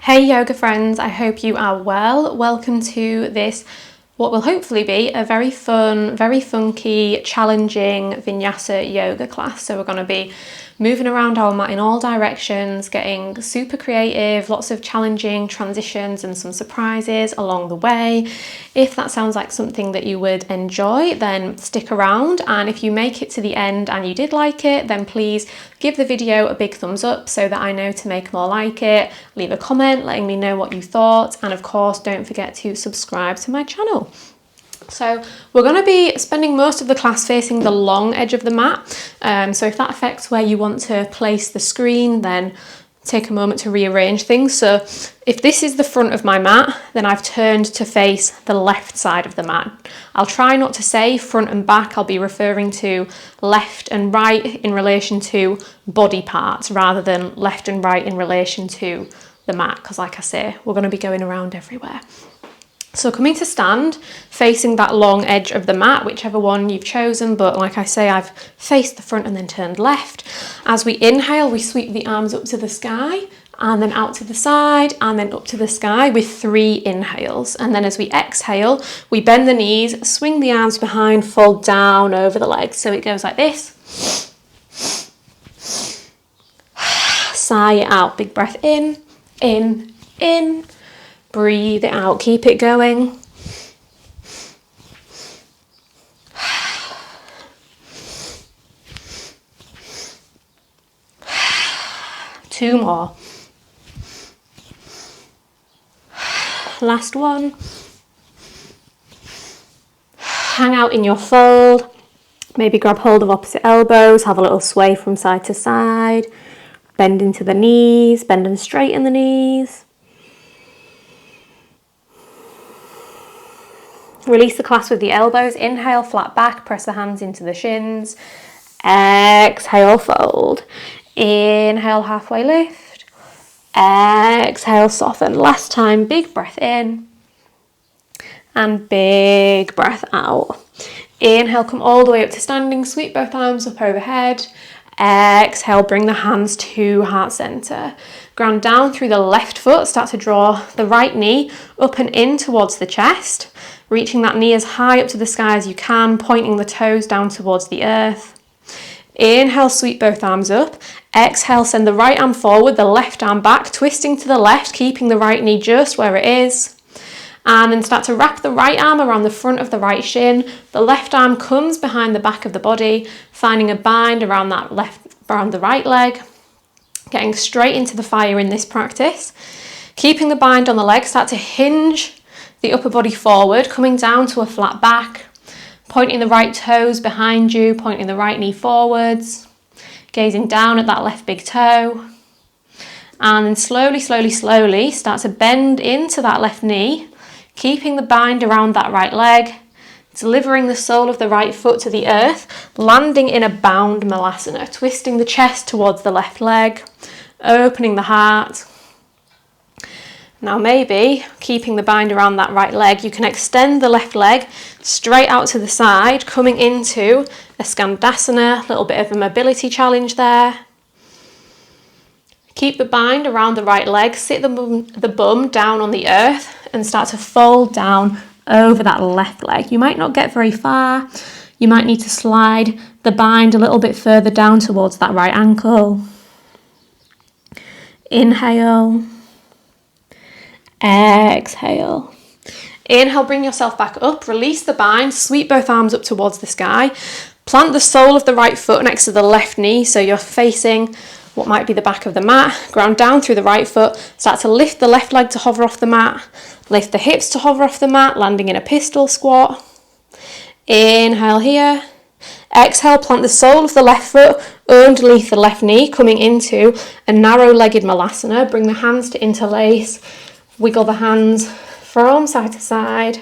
Hey yoga friends, I hope you are well. Welcome to this, what will hopefully be a very fun, very funky, challenging Vinyasa yoga class. So we're going to be moving around our mat in all directions, getting super creative, lots of challenging transitions and some surprises along the way. If that sounds like something that you would enjoy, then stick around, and if you make it to the end and you did like it, then please give the video a big thumbs up so that I know to make more like it. Leave a comment letting me know what you thought, and of course don't forget to subscribe to my channel. So we're going to be spending most of the class facing the long edge of the mat, so if that affects where you want to place the screen, then take a moment to rearrange things. So if this is the front of my mat, then I've turned to face the left side of the mat. I'll try not to say front and back. I'll be referring to left and right in relation to body parts rather than left and right in relation to the mat, because like I say, we're going to be going around everywhere. So coming to stand, facing that long edge of the mat, whichever one you've chosen, but like I say, I've faced the front and then turned left. As we inhale, we sweep the arms up to the sky, and then out to the side, and then up to the sky with 3 inhales. And then as we exhale, we bend the knees, swing the arms behind, fold down over the legs. So it goes like this. Sigh it out, big breath in, in. Breathe it out, keep it going. Two more. Last one. Hang out in your fold. Maybe grab hold of opposite elbows, have a little sway from side to side. Bend into the knees, bend and straighten the knees. Release the class with the elbows. Inhale, flat back, press the hands into the shins. Exhale, fold. Inhale, halfway lift. Exhale, soften. Last time, big breath in. And big breath out. Inhale, come all the way up to standing. Sweep both arms up overhead. Exhale, bring the hands to heart center. Ground down through the left foot. Start to draw the right knee up and in towards the chest. Reaching that knee as high up to the sky as you can, pointing the toes down towards the earth. Inhale, sweep both arms up. Exhale, send the right arm forward, the left arm back, twisting to the left, keeping the right knee just where it is. And then start to wrap the right arm around the front of the right shin. The left arm comes behind the back of the body, finding a bind around the right leg. Getting straight into the fire in this practice. Keeping the bind on the leg, start to hinge the upper body forward, coming down to a flat back, pointing the right toes behind you, pointing the right knee forwards, gazing down at that left big toe, and then slowly start to bend into that left knee, keeping the bind around that right leg, delivering the sole of the right foot to the earth, landing in a bound malasana, twisting the chest towards the left leg, opening the heart. Now maybe, keeping the bind around that right leg, you can extend the left leg straight out to the side, coming into a skandasana, a little bit of a mobility challenge there. Keep the bind around the right leg, sit the bum down on the earth and start to fold down over that left leg. You might not get very far, you might need to slide the bind a little bit further down towards that right ankle. Inhale. Exhale. Inhale, bring yourself back up, release the bind, sweep both arms up towards the sky, plant the sole of the right foot next to the left knee so you're facing what might be the back of the mat, ground down through the right foot, start to lift the left leg to hover off the mat, lift the hips to hover off the mat, landing in a pistol squat. Inhale here. Exhale, plant the sole of the left foot underneath the left knee, coming into a narrow-legged malasana. Bring the hands to interlace. Wiggle the hands from side to side.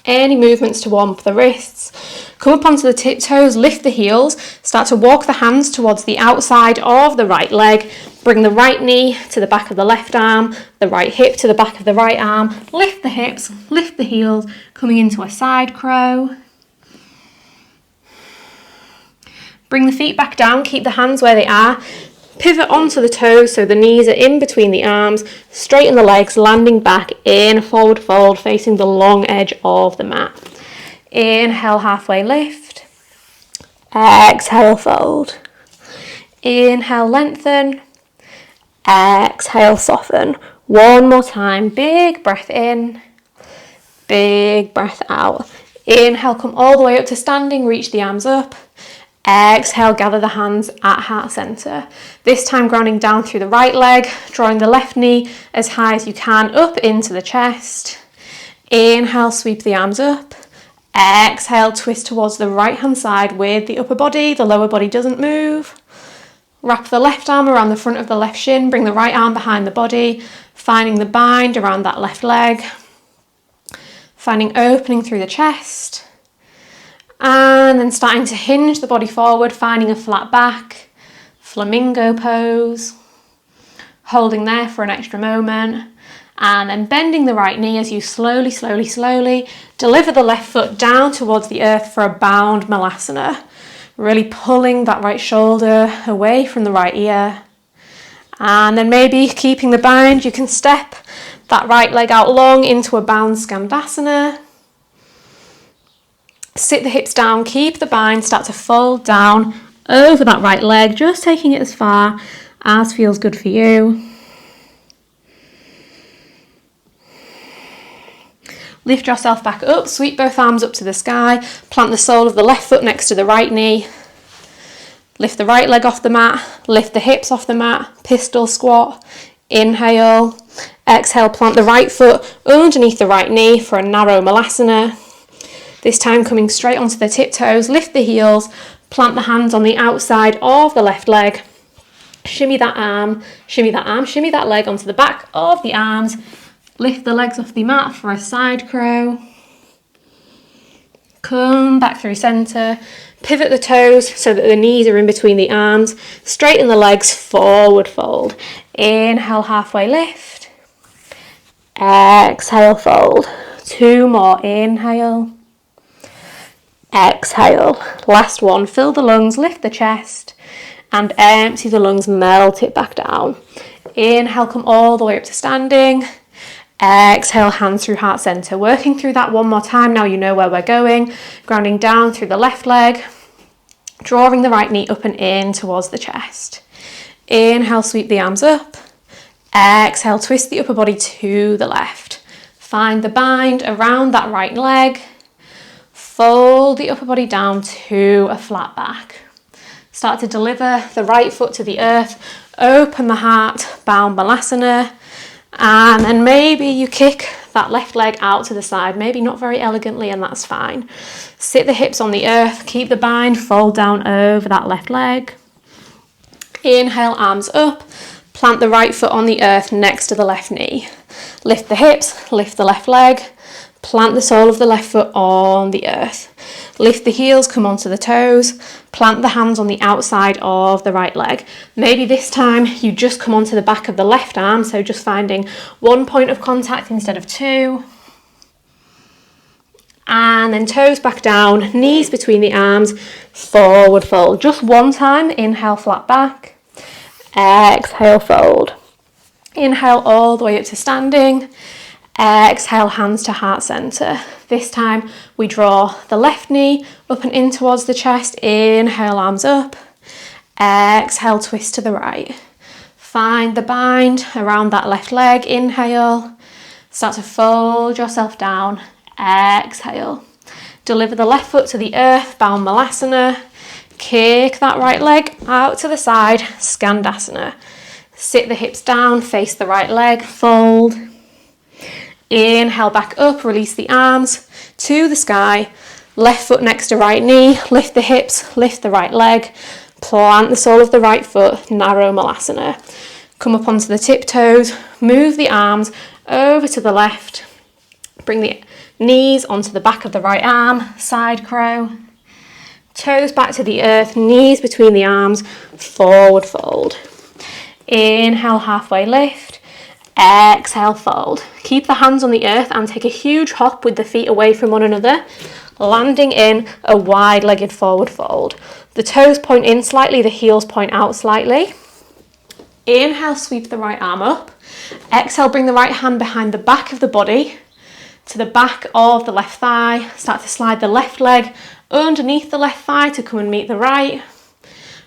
Any movements to warm up the wrists. Come up onto the tiptoes, lift the heels. Start to walk the hands towards the outside of the right leg. Bring the right knee to the back of the left arm, the right hip to the back of the right arm. Lift the hips, lift the heels, coming into a side crow. Bring the feet back down, keep the hands where they are. Pivot onto the toes so the knees are in between the arms. Straighten the legs, landing back in forward fold, facing the long edge of the mat. Inhale, halfway lift. Exhale, fold. Inhale, lengthen. Exhale, soften. One more time. Big breath in. Big breath out. Inhale, come all the way up to standing. Reach the arms up. Exhale, gather the hands at heart center. This time grounding down through the right leg, drawing the left knee as high as you can up into the chest. Inhale, sweep the arms up. Exhale, twist towards the right hand side with the upper body. The lower body doesn't move. Wrap the left arm around the front of the left shin. Bring the right arm behind the body, finding the bind around that left leg. Finding opening through the chest. And then starting to hinge the body forward, finding a flat back. Flamingo pose. Holding there for an extra moment. And then bending the right knee as you slowly deliver the left foot down towards the earth for a bound malasana. Really pulling that right shoulder away from the right ear. And then maybe keeping the bind, you can step that right leg out long into a bound skandasana. Sit the hips down, keep the bind, start to fold down over that right leg, just taking it as far as feels good for you. Lift yourself back up, sweep both arms up to the sky, plant the sole of the left foot next to the right knee. Lift the right leg off the mat, lift the hips off the mat, pistol squat. Inhale, exhale, plant the right foot underneath the right knee for a narrow malasana. This time coming straight onto the tiptoes, lift the heels, plant the hands on the outside of the left leg. Shimmy that arm, shimmy that leg onto the back of the arms. Lift the legs off the mat for a side crow. Come back through center. Pivot the toes so that the knees are in between the arms. Straighten the legs, forward fold. Inhale, halfway lift. Exhale, fold. Two more. Inhale. Exhale. Last one. Fill the lungs, lift the chest, and empty the lungs, melt it back down. Inhale, come all the way up to standing. Exhale, hands through heart center. Working through that one more time. Now you know where we're going. Grounding down through the left leg. Drawing the right knee up and in towards the chest. Inhale, sweep the arms up. Exhale, twist the upper body to the left. Find the bind around that right leg. Fold the upper body down to a flat back. Start to deliver the right foot to the earth. Open the heart, bound malasana. And then maybe you kick that left leg out to the side, maybe not very elegantly, and that's fine. Sit the hips on the earth, keep the bind, fold down over that left leg. Inhale, arms up, plant the right foot on the earth next to the left knee. Lift the hips, lift the left leg, plant the sole of the left foot on the earth. Lift the heels, come onto the toes, plant the hands on the outside of the right leg. Maybe this time you just come onto the back of the left arm, so just finding one point of contact instead of two. And then toes back down, knees between the arms, forward fold. Just one time, inhale, flat back. Exhale, fold. Inhale all the way up to standing. Exhale, hands to heart center. This time we draw the left knee up and in towards the chest. Inhale, arms up. Exhale, twist to the right. Find the bind around that left leg. Inhale. Start to fold yourself down. Exhale. Deliver the left foot to the earth, bound malasana. Kick that right leg out to the side, skandasana. Sit the hips down, face the right leg, fold. Inhale back up, release the arms to the sky. Left foot next to right knee, lift the hips, lift the right leg. Plant the sole of the right foot, narrow malasana. Come up onto the tiptoes, move the arms over to the left. Bring the knees onto the back of the right arm, side crow. Toes back to the earth, knees between the arms, forward fold. Inhale, halfway lift. Exhale, fold. Keep the hands on the earth and take a huge hop with the feet away from one another, landing in a wide-legged forward fold. The toes point in slightly, the heels point out slightly. Inhale, sweep the right arm up. Exhale, bring the right hand behind the back of the body to the back of the left thigh. Start to slide the left leg underneath the left thigh to come and meet the right.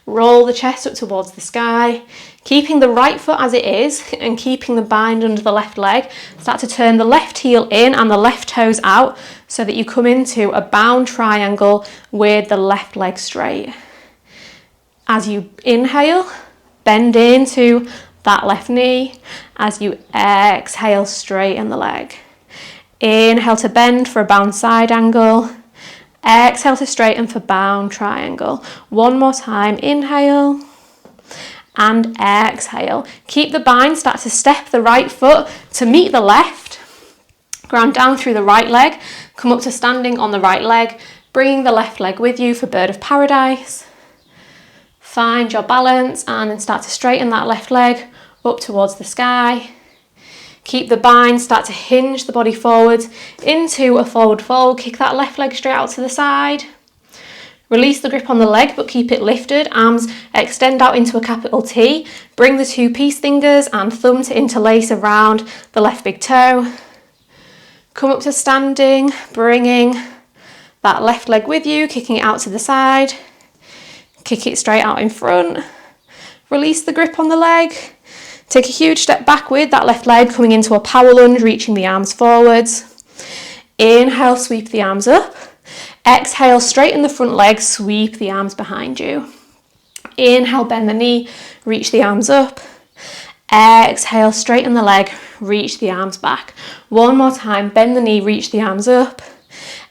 Roll the chest up towards the sky. Keeping the right foot as it is and keeping the bind under the left leg. Start to turn the left heel in and the left toes out so that you come into a bound triangle with the left leg straight. As you inhale, bend into that left knee. As you exhale, straighten the leg. Inhale to bend for a bound side angle. Exhale to straighten for bound triangle. One more time, inhale and exhale. Keep the bind, start to step the right foot to meet the left. Ground down through the right leg, come up to standing on the right leg, bringing the left leg with you for bird of paradise. Find your balance and then start to straighten that left leg up towards the sky. Keep the bind, start to hinge the body forwards into a forward fold. Kick that left leg straight out to the side. Release the grip on the leg, but keep it lifted. Arms extend out into a capital T. Bring the two peace fingers and thumb to interlace around the left big toe. Come up to standing, bringing that left leg with you, kicking it out to the side. Kick it straight out in front. Release the grip on the leg. Take a huge step back with that left leg, coming into a power lunge, reaching the arms forwards. Inhale, sweep the arms up. Exhale, straighten the front leg, sweep the arms behind you. Inhale, bend the knee, reach the arms up. Exhale, straighten the leg, reach the arms back. One more time, bend the knee, reach the arms up.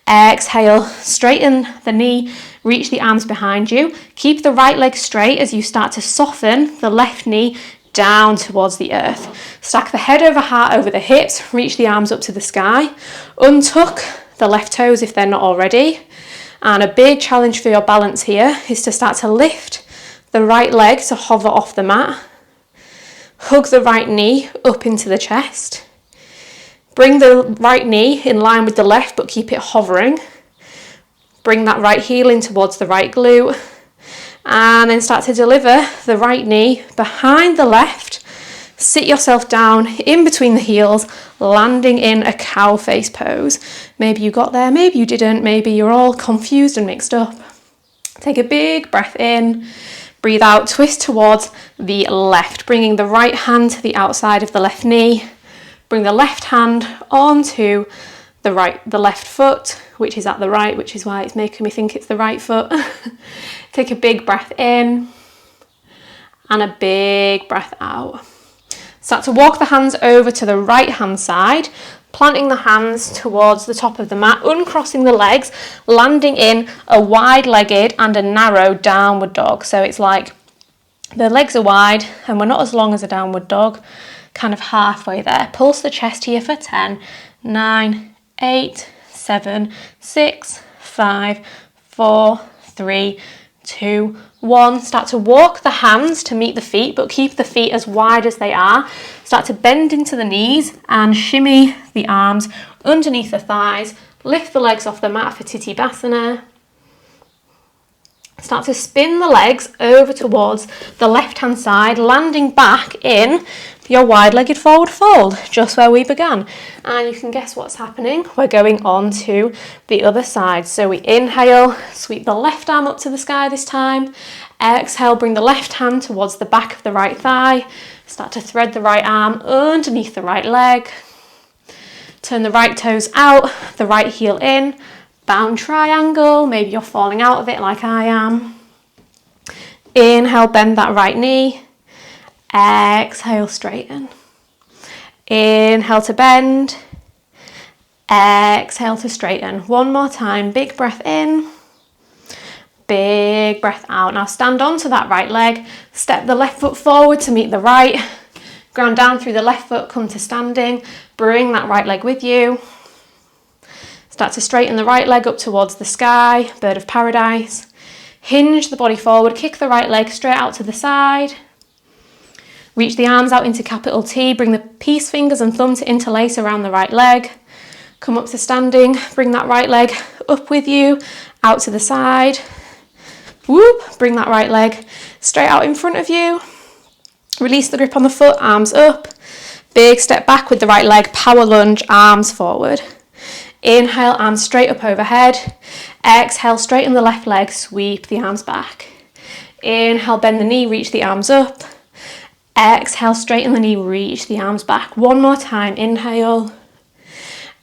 Exhale, straighten the knee, reach the arms behind you. Keep the right leg straight as you start to soften the left knee down towards the earth. Stack the head over heart over the hips, reach the arms up to the sky. Untuck the left toes if they're not already. And a big challenge for your balance here is to start to lift the right leg to hover off the mat. Hug the right knee up into the chest. Bring the right knee in line with the left, but keep it hovering. Bring that right heel in towards the right glute. And then start to deliver the right knee behind the left. Sit yourself down in between the heels, landing in a cow face pose. Maybe you got there, maybe you didn't, maybe you're all confused and mixed up. Take a big breath in, breathe out, twist towards the left, bringing the right hand to the outside of the left knee. Bring the left hand onto the left foot, which is at the right, which is why it's making me think it's the right foot. Take a big breath in and a big breath out. Start to walk the hands over to the right hand side, planting the hands towards the top of the mat, uncrossing the legs, landing in a wide-legged and a narrow downward dog. So it's like the legs are wide and we're not as long as a downward dog, kind of halfway there. Pulse the chest here for 10, 9, 8, 7, 6, 5, 4, 3, 2, 1. Start to walk the hands to meet the feet, but keep the feet as wide as they are. Start to bend into the knees and shimmy the arms underneath the thighs. Lift the legs off the mat for Titibhasana. Start to spin the legs over towards the left-hand side, landing back in your wide-legged forward fold, just where we began. And you can guess what's happening. We're going on to the other side. So we inhale, sweep the left arm up to the sky this time. Exhale, bring the left hand towards the back of the right thigh. Start to thread the right arm underneath the right leg. Turn the right toes out, the right heel in. Bound triangle, maybe you're falling out of it like I am. Inhale, bend that right knee. Exhale, straighten. Inhale to bend. Exhale to straighten. One more time, big breath in. Big breath out. Now stand onto that right leg. Step the left foot forward to meet the right. Ground down through the left foot, come to standing. Bring that right leg with you. Start to straighten the right leg up towards the sky, bird of paradise. Hinge the body forward, kick the right leg straight out to the side. Reach the arms out into capital T, bring the peace fingers and thumb to interlace around the right leg. Come up to standing, bring that right leg up with you, out to the side. Whoop, bring that right leg straight out in front of you. Release the grip on the foot, arms up. Big step back with the right leg, power lunge, arms forward. Inhale, arms straight up overhead. Exhale, straighten the left leg, sweep the arms back. Inhale, bend the knee, reach the arms up. Exhale, straighten the knee, reach the arms back. One more time, inhale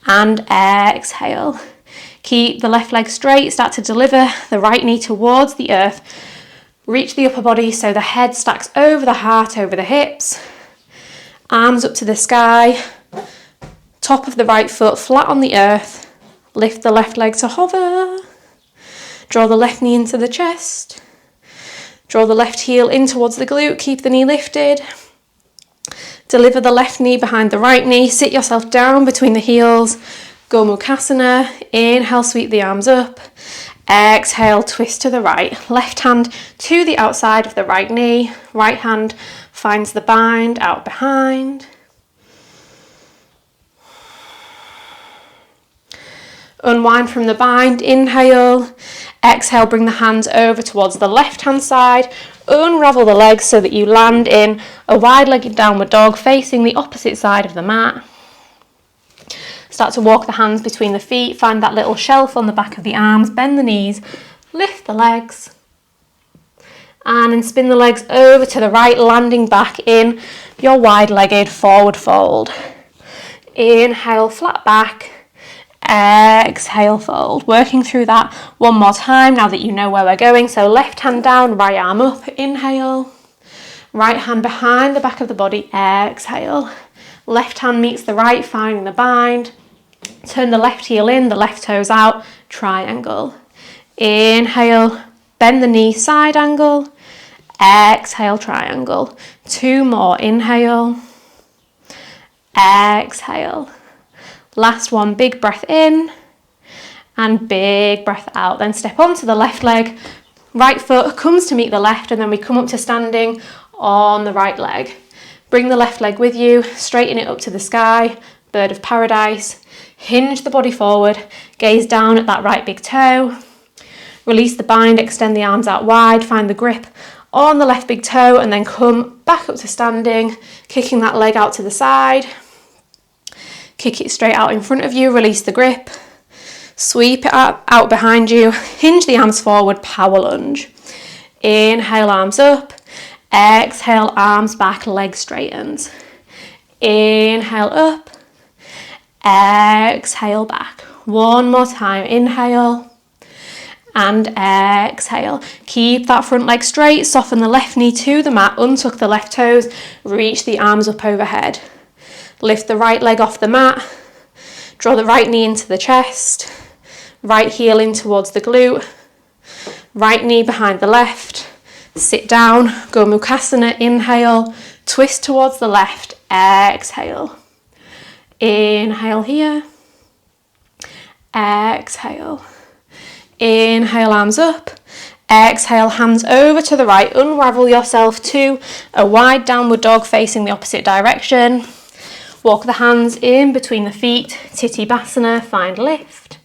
and exhale. Keep the left leg straight, start to deliver the right knee towards the earth. Reach the upper body so the head stacks over the heart, over the hips. Arms up to the sky. Top of the right foot flat on the earth. Lift the left leg to hover. Draw the left knee into the chest. Draw the left heel in towards the glute. Keep the knee lifted. Deliver the left knee behind the right knee. Sit yourself down between the heels. Gomukhasana. Inhale, sweep the arms up. Exhale, twist to the right. Left hand to the outside of the right knee. Right hand finds the bind out behind. Unwind from the bind, inhale. Exhale, bring the hands over towards the left hand side. Unravel the legs so that you land in a wide-legged downward dog facing the opposite side of the mat. Start to walk the hands between the feet, find that little shelf on the back of the arms, bend the knees, lift the legs. And then spin the legs over to the right, landing back in your wide-legged forward fold. Inhale, flat back. Exhale, fold. Working through that one more time now that you know where we're going. So left hand down, right arm up. Inhale. Right hand behind the back of the body. Exhale. Left hand meets the right, finding the bind. Turn the left heel in, the left toes out. Triangle. Inhale. Bend the knee, side angle. Exhale, triangle. Two more. Inhale. Exhale. Last one, big breath in and big breath out. Then step onto the left leg. Right foot comes to meet the left and then we come up to standing on the right leg. Bring the left leg with you, straighten it up to the sky, bird of paradise. Hinge the body forward, gaze down at that right big toe. Release the bind, extend the arms out wide, find the grip on the left big toe and then come back up to standing, kicking that leg out to the side. Kick it straight out in front of you, release the grip, sweep it out behind you, hinge the arms forward, power lunge. Inhale, arms up, exhale, arms back, leg straightens. Inhale, up, exhale, back. One more time, inhale and exhale. Keep that front leg straight, soften the left knee to the mat, untuck the left toes, reach the arms up overhead. Lift the right leg off the mat, draw the right knee into the chest, right heel in towards the glute, right knee behind the left, sit down, Gomukhasana, inhale, twist towards the left, exhale. Inhale here, exhale. Inhale, arms up, exhale, hands over to the right, unravel yourself to a wide downward dog facing the opposite direction. Walk the hands in between the feet, Titibhasana, find lift.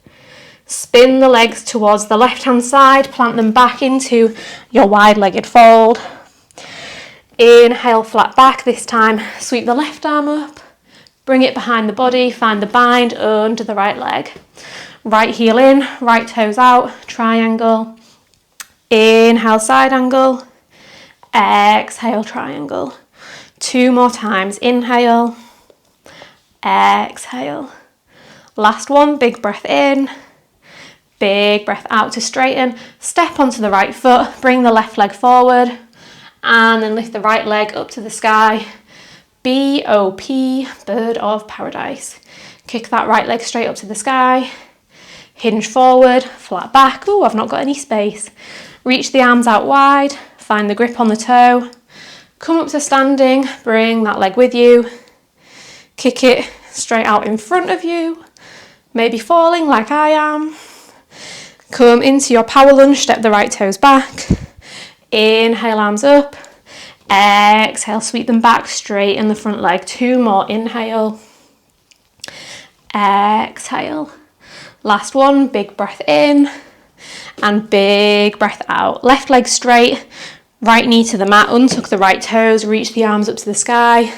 Spin the legs towards the left-hand side, plant them back into your wide-legged fold. Inhale, flat back, this time sweep the left arm up, bring it behind the body, find the bind under the right leg. Right heel in, right toes out, triangle. Inhale, side angle. Exhale, triangle. Two more times, inhale. Exhale. Last one, big breath in, big breath out to straighten. Step onto the right foot, bring the left leg forward and then lift the right leg up to the sky. B-O-P, bird of paradise. Kick that right leg straight up to the sky. Hinge forward, flat back. Oh, I've not got any space. Reach the arms out wide, find the grip on the toe. Come up to standing, bring that leg with you. Kick it straight out in front of you, maybe falling like I am. Come into your power lunge, step the right toes back. Inhale, arms up. Exhale, sweep them back, straighten the front leg. Two more, inhale. Exhale. Last one, big breath in and big breath out. Left leg straight, Right knee to the mat, untuck the right toes, reach the arms up to the sky,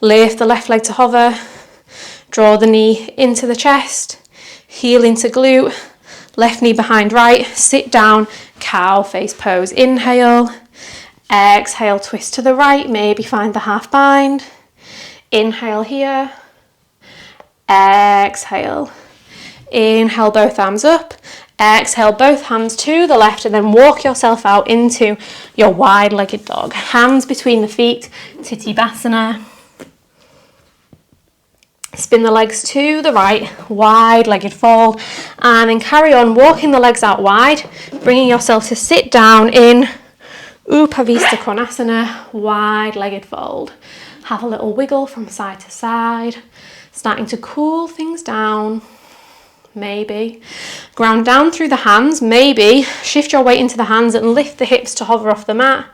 lift the left leg to hover, draw the knee into the chest, heel into glute, left knee behind right, sit down, cow face pose, inhale, exhale, twist to the right, maybe find the half bind, inhale here, exhale, inhale both arms up, exhale both hands to the left and then walk yourself out into your wide-legged dog. Hands between the feet, Titibhasana. Spin the legs to the right, wide-legged fold, and then carry on walking the legs out wide, bringing yourself to sit down in Upavista Konasana, wide-legged fold. Have a little wiggle from side to side, starting to cool things down. Maybe ground down through the hands, maybe shift your weight into the hands and lift the hips to hover off the mat,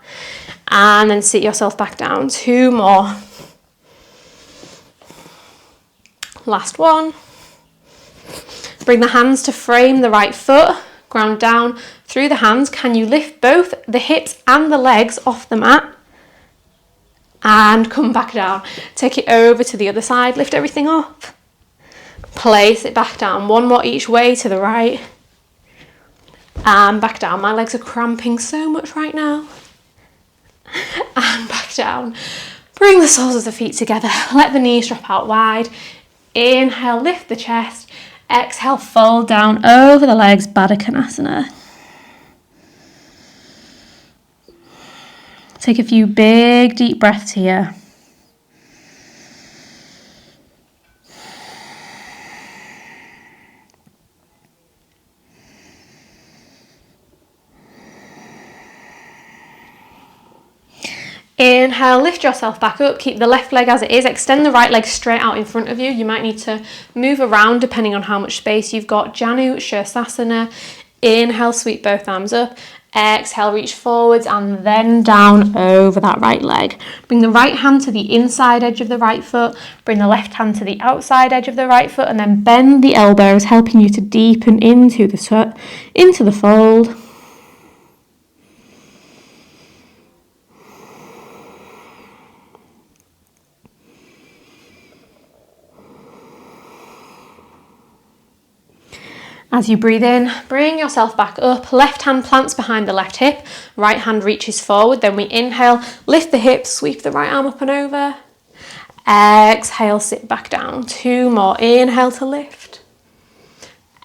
and then sit yourself back down. 2 more. Last one. Bring the hands to frame the right foot, ground down through the hands. Can you lift both the hips and the legs off the mat? And come back down. Take it over to the other side, lift everything up. Place it back down, 1 more each way to the right. And back down. My legs are cramping so much right now. And back down. Bring the soles of the feet together. Let the knees drop out wide. Inhale, lift the chest. Exhale, fold down over the legs, Baddha Konasana. Take a few big, deep breaths here. Inhale, lift yourself back up, keep the left leg as it is, extend the right leg straight out in front of you. You might need to move around depending on how much space you've got. Janu Shirsasana. Inhale, sweep both arms up. Exhale, reach forwards and then down over that right leg. Bring the right hand to the inside edge of the right foot. Bring the left hand to the outside edge of the right foot and then bend the elbows, helping you to deepen into the fold. As you breathe in, bring yourself back up. Left hand plants behind the left hip. Right hand reaches forward. Then we inhale, lift the hips, sweep the right arm up and over. Exhale, sit back down. 2 more. Inhale to lift.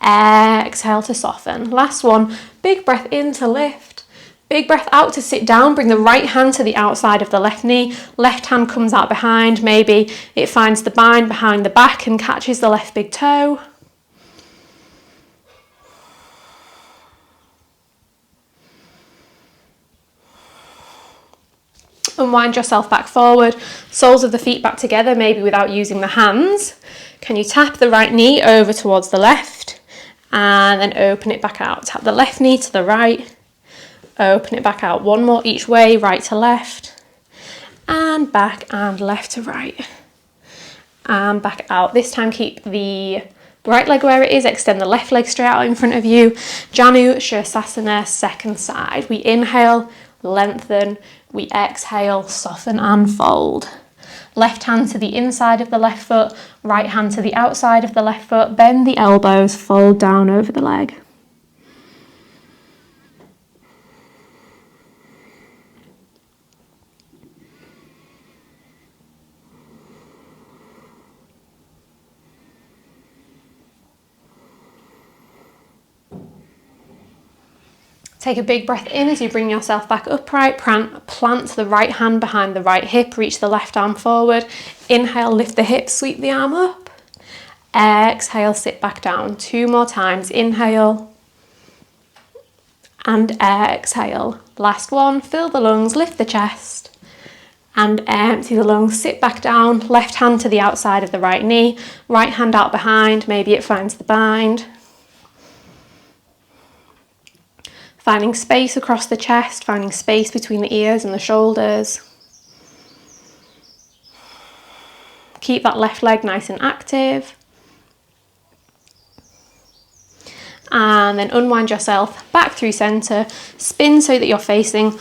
Exhale to soften. Last one. Big breath in to lift. Big breath out to sit down. Bring the right hand to the outside of the left knee. Left hand comes out behind. Maybe it finds the bind behind the back and catches the left big toe. Unwind yourself back forward, soles of the feet back together, maybe without using the hands. Can you tap the right knee over towards the left and then open it back out? Tap the left knee to the right, open it back out. 1 more each way, right to left and back and left to right and back out. This time keep the right leg where it is, extend the left leg straight out in front of you. Janu Shirsasana, second side. We inhale, lengthen. We exhale, soften and fold. Left hand to the inside of the left foot, right hand to the outside of the left foot. Bend the elbows, fold down over the leg. Take a big breath in as you bring yourself back upright. Plant the right hand behind the right hip. Reach the left arm forward. Inhale, lift the hip, sweep the arm up. Exhale, sit back down. 2 more times. Inhale and exhale. Last one. Fill the lungs, lift the chest and empty the lungs. Sit back down. Left hand to the outside of the right knee. Right hand out behind. Maybe it finds the bind. Finding space across the chest, finding space between the ears and the shoulders. Keep that left leg nice and active. And then unwind yourself back through center. Spin so that you're facing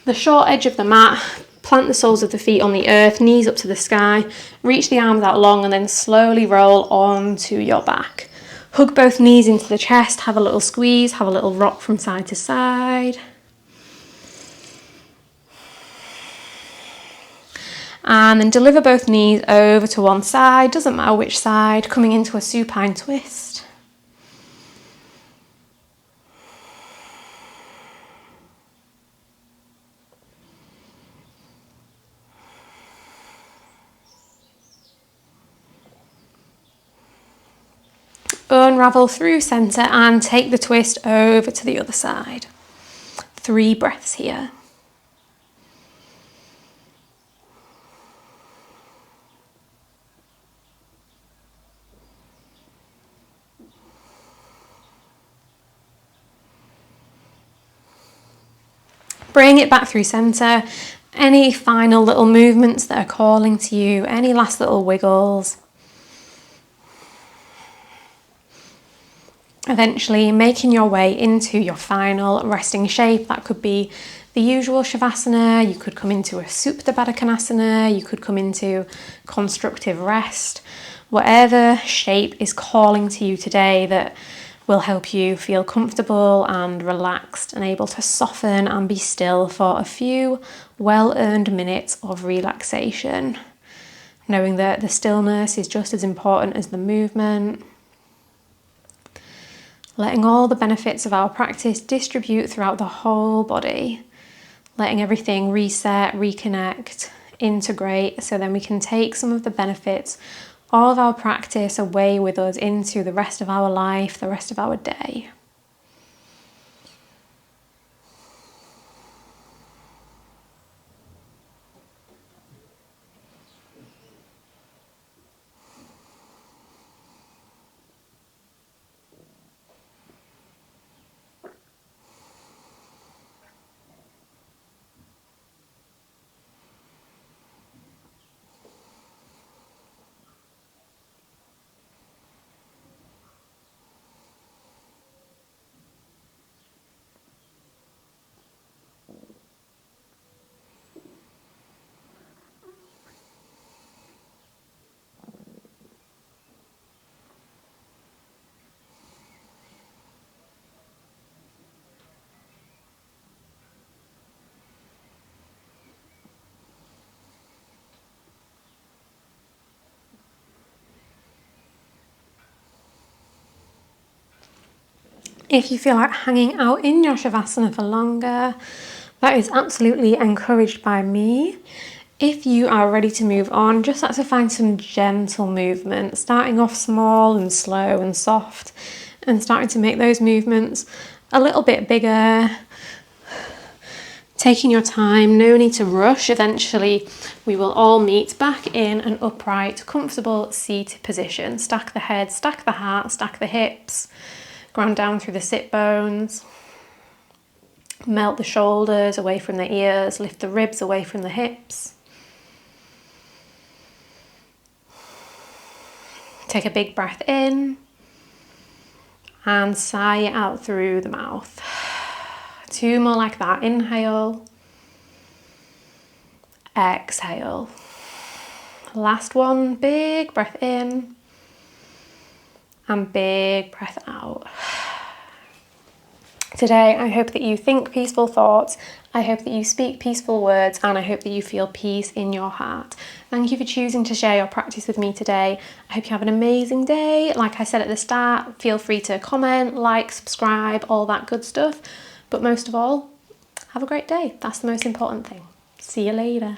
the short edge of the mat, plant the soles of the feet on the earth, knees up to the sky, reach the arms out long and then slowly roll onto your back. Hug both knees into the chest, have a little squeeze, have a little rock from side to side. And then deliver both knees over to one side, doesn't matter which side, coming into a supine twist. Unravel through centre and take the twist over to the other side. 3 breaths here. Bring it back through centre. Any final little movements that are calling to you, any last little wiggles. Eventually making your way into your final resting shape. That could be the usual Shavasana, you could come into a Supta Baddha Konasana, you could come into constructive rest. Whatever shape is calling to you today that will help you feel comfortable and relaxed and able to soften and be still for a few well-earned minutes of relaxation. Knowing that the stillness is just as important as the movement. Letting all the benefits of our practice distribute throughout the whole body. Letting everything reset, reconnect, integrate, so then we can take some of the benefits of our practice away with us into the rest of our life, the rest of our day. If you feel like hanging out in your Shavasana for longer, that is absolutely encouraged by me. If you are ready to move on, just like to find some gentle movement, starting off small and slow and soft, and starting to make those movements a little bit bigger. Taking your time, no need to rush. Eventually, we will all meet back in an upright, comfortable seated position. Stack the head, stack the heart, stack the hips. Ground down through the sit bones. Melt the shoulders away from the ears. Lift the ribs away from the hips. Take a big breath in. And sigh it out through the mouth. 2 more like that. Inhale. Exhale. Last one. Big breath in. And big breath out. Today, I hope that you think peaceful thoughts, I hope that you speak peaceful words, and I hope that you feel peace in your heart. Thank you for choosing to share your practice with me today. I hope you have an amazing day. Like I said at the start, feel free to comment, like, subscribe, all that good stuff. But most of all, have a great day. That's the most important thing. See you later.